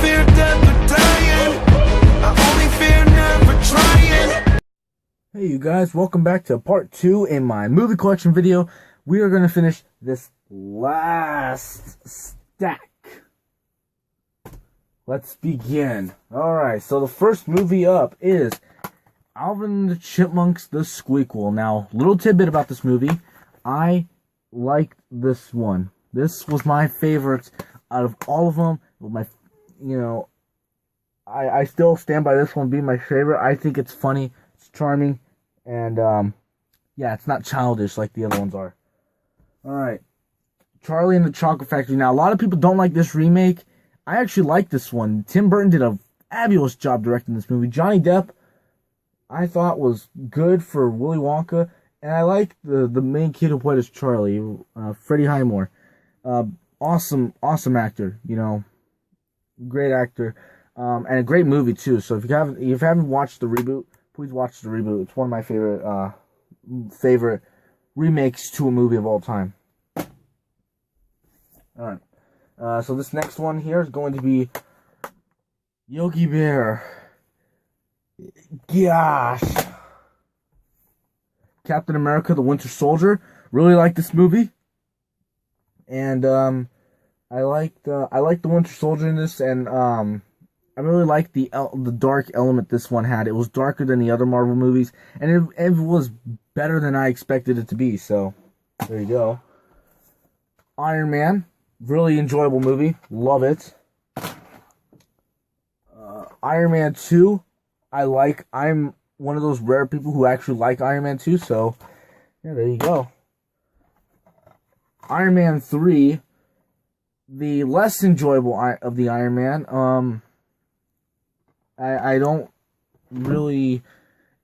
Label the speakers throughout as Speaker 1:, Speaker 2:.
Speaker 1: fear death or dying. I only fear never trying.
Speaker 2: Hey you guys, welcome back to part 2 in my movie collection video. We are going to finish this last stack. Let's begin. Alright, so the first movie up is Alvin and the Chipmunks, The Squeakquel. Now, little tidbit about this movie. I liked this one. This was my favorite out of all of them. I still stand by this one being my favorite. I think it's funny, it's charming, and yeah, it's not childish like the other ones are. Alright, Charlie and the Chocolate Factory. Now, a lot of people don't like this remake. I actually like this one. Tim Burton did a fabulous job directing this movie. Johnny Depp, I thought, was good for Willy Wonka, and I like the main kid who played as Charlie, Freddie Highmore. Awesome actor, great actor, and a great movie too. So if you haven't watched the reboot, please watch the reboot. It's one of my favorite remakes to a movie of all time. All right. So this next one here is going to be Yogi Bear. Gosh. Captain America, the Winter Soldier. Really like this movie. And I like the Winter Soldier in this, and I really like the dark element this one had. It was darker than the other Marvel movies, and it was better than I expected it to be. So there you go. Iron Man. Really enjoyable movie. Love it. Iron Man 2. I'm one of those rare people who actually like Iron Man 2. So, yeah, there you go. Iron Man 3. The less enjoyable of the Iron Man. I don't really...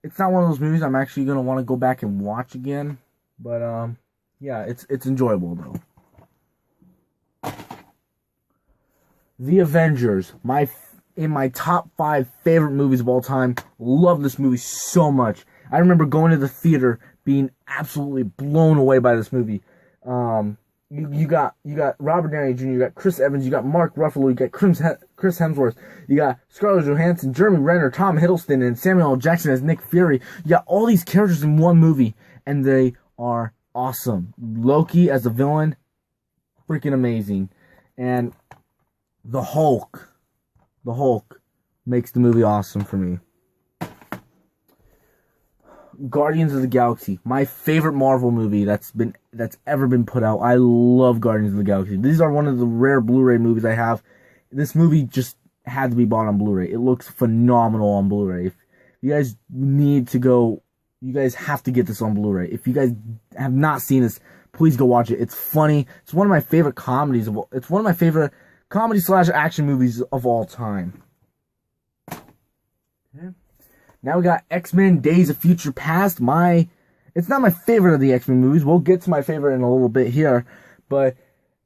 Speaker 2: It's not one of those movies I'm actually going to want to go back and watch again. But, yeah, it's enjoyable, though. The Avengers, in my top 5 favorite movies of all time. Love this movie so much. I remember going to the theater being absolutely blown away by this movie. You got Robert Downey Jr., you got Chris Evans, you got Mark Ruffalo, you got Chris Hemsworth, you got Scarlett Johansson, Jeremy Renner, Tom Hiddleston, and Samuel L. Jackson as Nick Fury. You got all these characters in one movie, and they are awesome. Loki as a villain, freaking amazing. And the Hulk makes the movie awesome for me. Guardians of the Galaxy, my favorite Marvel movie that's ever been put out. I love Guardians of the Galaxy. These are one of the rare Blu-ray movies I have. This movie just had to be bought on Blu-ray. It looks phenomenal on Blu-ray. If you guys need to go, you guys have to get this on Blu-ray. If you guys have not seen this, please go watch it. It's funny. It's one of my favorite comedies. It's one of my favorite comedy/action movies of all time. Okay. Now we got X-Men Days of Future Past. It's not my favorite of the X-Men movies. We'll get to my favorite in a little bit here. But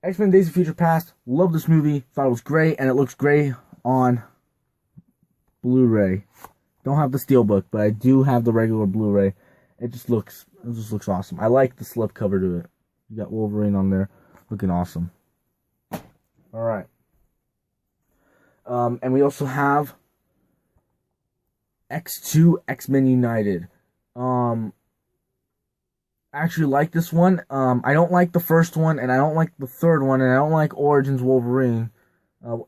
Speaker 2: X-Men Days of Future Past, love this movie. Thought it was great, and it looks great on Blu-ray. Don't have the Steelbook, but I do have the regular Blu-ray. It just looks awesome. I like the slipcover to it. You got Wolverine on there, looking awesome. All right. And we also have X2 X-Men United. I actually like this one. I don't like the first one, and I don't like the third one, and I don't like Origins Wolverine,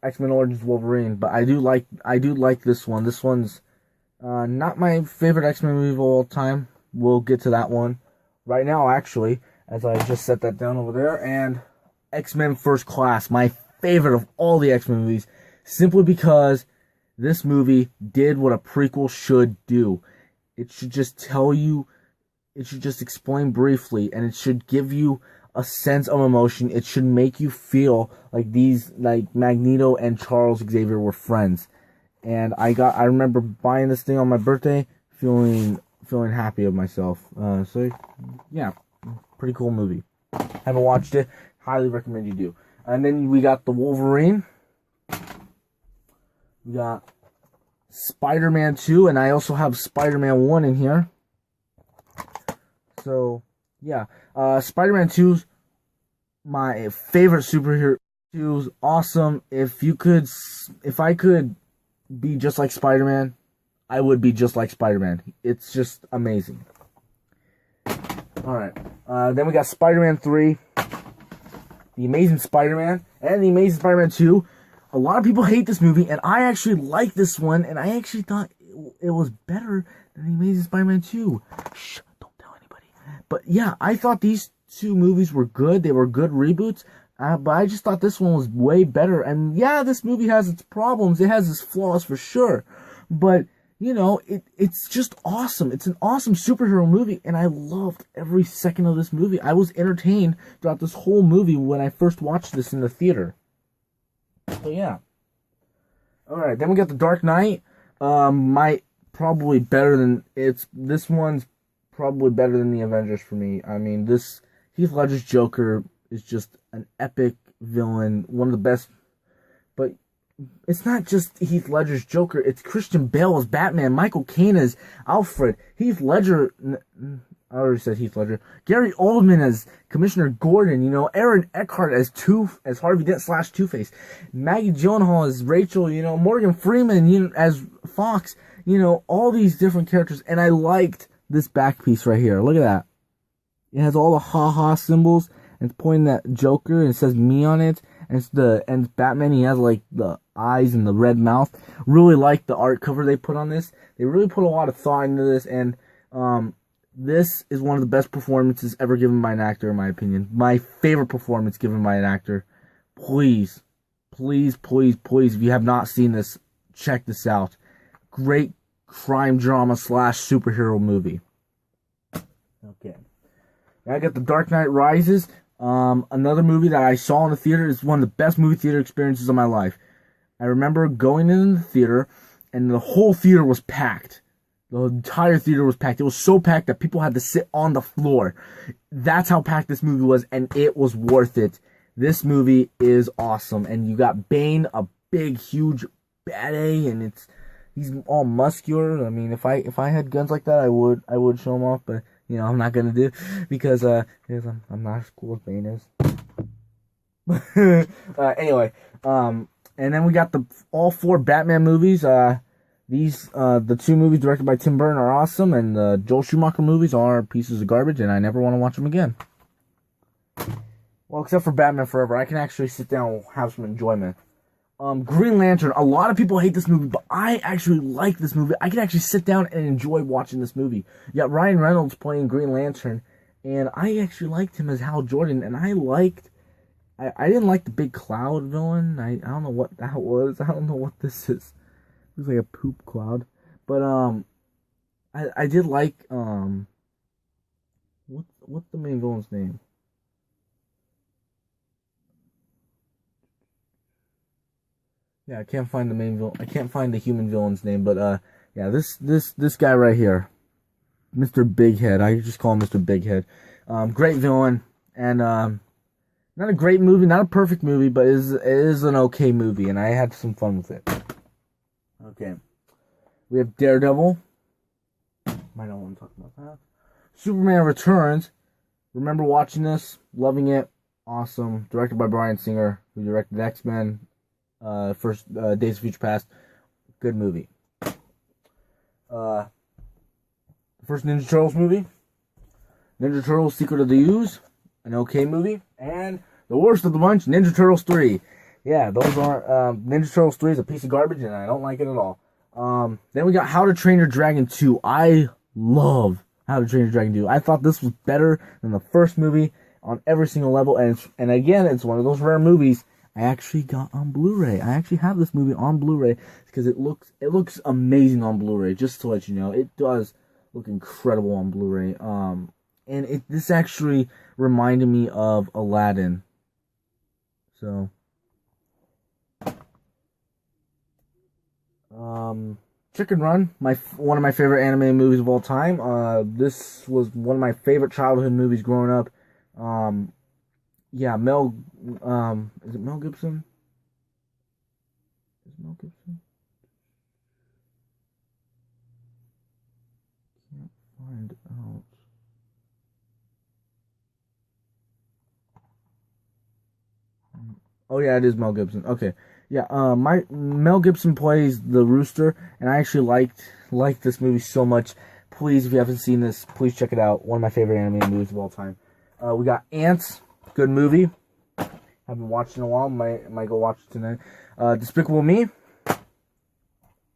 Speaker 2: X-Men Origins Wolverine. But I do like this one. This one's not my favorite X-Men movie of all time. We'll get to that one right now, actually, as I just set that down over there. And X-Men First Class, my favorite of all the X-Men movies, simply because this movie did what a prequel should do. It should just tell you, it should just explain briefly, and it should give you a sense of emotion. It should make you feel like Magneto and Charles Xavier were friends. And I remember buying this thing on my birthday, feeling happy of myself. So yeah, pretty cool movie. Haven't watched it, highly recommend you do. And then we got the Wolverine. We got Spider-Man 2, and I also have Spider-Man 1 in here. So, yeah. Spider-Man 2's my favorite superhero 2 was awesome. If I could be just like Spider-Man, I would be just like Spider-Man. It's just amazing. Alright. Then we got Spider-Man 3, The Amazing Spider-Man, and The Amazing Spider-Man 2. A lot of people hate this movie, and I actually like this one, and I actually thought it was better than The Amazing Spider-Man 2. Shh, don't tell anybody. But yeah, I thought these two movies were good. They were good reboots. But I just thought this one was way better. And yeah, this movie has its problems. It has its flaws for sure. But, you know, it's just awesome. It's an awesome superhero movie. And I loved every second of this movie. I was entertained throughout this whole movie when I first watched this in the theater. So yeah. Alright, then we got The Dark Knight. This one's probably better than The Avengers for me. I mean, this Heath Ledger's Joker is just an epic villain, one of the best. But it's not just Heath Ledger's Joker, it's Christian Bale as Batman, Michael Caine as Alfred, Heath Ledger, I already said Heath Ledger, Gary Oldman as Commissioner Gordon, you know, Aaron Eckhart as Harvey Dent / Two-Face, Maggie Gyllenhaal as Rachel, you know, Morgan Freeman, you know, as Fox, you know, all these different characters. And I liked this back piece right here. Look at that. It has all the ha-ha symbols, and it's pointing at Joker, and it says me on it, and it's Batman. He has like the eyes and the red mouth. Really like the art cover they put on this. They really put a lot of thought into this, and this is one of the best performances ever given by an actor, in my opinion. My favorite performance given by an actor. Please, please, please, please, if you have not seen this, check this out. Great crime drama / superhero movie. Okay. Now I got The Dark Knight Rises. Another movie that I saw in the theater. Is one of the best movie theater experiences of my life. I remember going in the theater, and the whole theater was packed. The entire theater was packed. It was so packed that people had to sit on the floor. That's how packed this movie was, and it was worth it. This movie is awesome, and you got Bane, a big, huge bad A, and he's all muscular. I mean, if I had guns like that, I would show him off, but you know, I'm not gonna do, because I'm not as cool as Bane is. Anyway, and then we got all 4 Batman movies. The 2 movies directed by Tim Burton are awesome, and the Joel Schumacher movies are pieces of garbage, and I never want to watch them again. Well, except for Batman Forever, I can actually sit down and have some enjoyment. Green Lantern. A lot of people hate this movie, but I actually like this movie. I can actually sit down and enjoy watching this movie. You got Ryan Reynolds playing Green Lantern, and I actually liked him as Hal Jordan, and I didn't like the big cloud villain. I don't know what that was. I don't know what this is. It looks like a poop cloud. But I did like what's the main villain's name? Yeah, I can't find the main villain. I can't find the human villain's name, but yeah, this guy right here, Mr. Big Head. I just call him Mr. Big Head. Great villain, and not a great movie, not a perfect movie, but it is an okay movie, and I had some fun with it. Okay, we have Daredevil. Might not want to talk about that. Superman Returns. Remember watching this, loving it, awesome. Directed by Bryan Singer, who directed X-Men. First Days of Future Past, good movie. The first Ninja Turtles movie, Ninja Turtles: Secret of the Ooze, an okay movie, and the worst of the bunch, Ninja Turtles 3. Yeah, those aren't. Ninja Turtles 3 is a piece of garbage, and I don't like it at all. Then we got How to Train Your Dragon 2. I love How to Train Your Dragon 2. I thought this was better than the first movie on every single level, and again, it's one of those rare movies I actually got on Blu-ray. I actually have this movie on Blu-ray because it looks amazing on Blu-ray. Just to let you know, it does look incredible on Blu-ray. And this actually reminded me of Aladdin. So, Chicken Run, one of my favorite anime movies of all time. This was one of my favorite childhood movies growing up. Yeah, is it Mel Gibson? Is it Mel Gibson? Can't find out. Oh yeah, it is Mel Gibson. Okay, yeah. My Mel Gibson plays the rooster, and I actually liked this movie so much. Please, if you haven't seen this, please check it out. One of my favorite animated movies of all time. We got Ants, good movie. Haven't watched in a while. Might go watch it tonight. Despicable Me.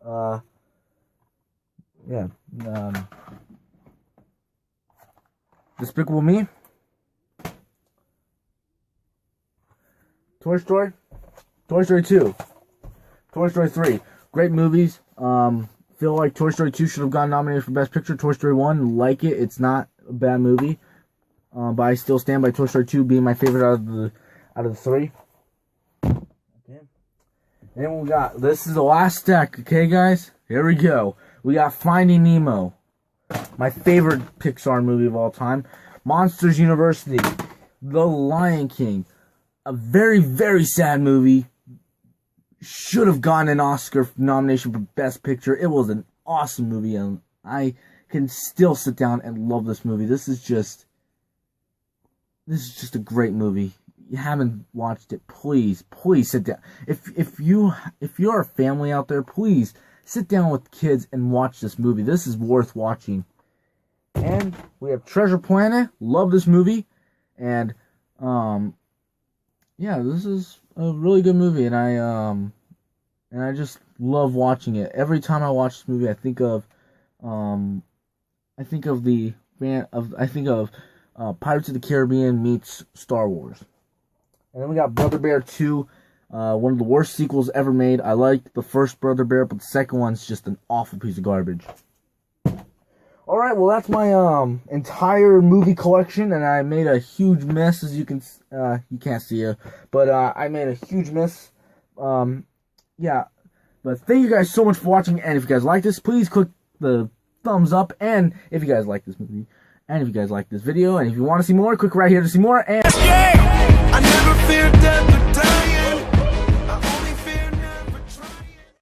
Speaker 2: Yeah. Despicable Me. Toy Story. Toy Story 2. Toy Story 3. Great movies. Feel like Toy Story 2 should have gotten nominated for Best Picture. Toy Story 1, like it. It's not a bad movie. But I still stand by Toy Story 2 being my favorite out of the three. Okay. And we got, this is the last stack, okay guys? Here we go. We got Finding Nemo. My favorite Pixar movie of all time. Monsters University. The Lion King. A very, very sad movie. Should have gotten an Oscar nomination for Best Picture. It was an awesome movie, and I can still sit down and love this movie. This is just a great movie. You haven't watched it, please sit down. If you're a family out there, please sit down with kids and watch this movie. This is worth watching. And we have Treasure Planet. Love this movie, and yeah, this is a really good movie, and I just love watching it. Every time I watch this movie, I think of Pirates of the Caribbean meets Star Wars. And then we got Brother Bear 2, one of the worst sequels ever made. I liked the first Brother Bear, but the second one's just an awful piece of garbage. Alright, well that's my entire movie collection, and I made a huge mess, as you can't see it, but I made a huge mess. Yeah, but thank you guys so much for watching, and if you guys like this, please click the thumbs up, and if you guys like this movie, and if you guys like this video, and if you want to see more, click right here to see more, and...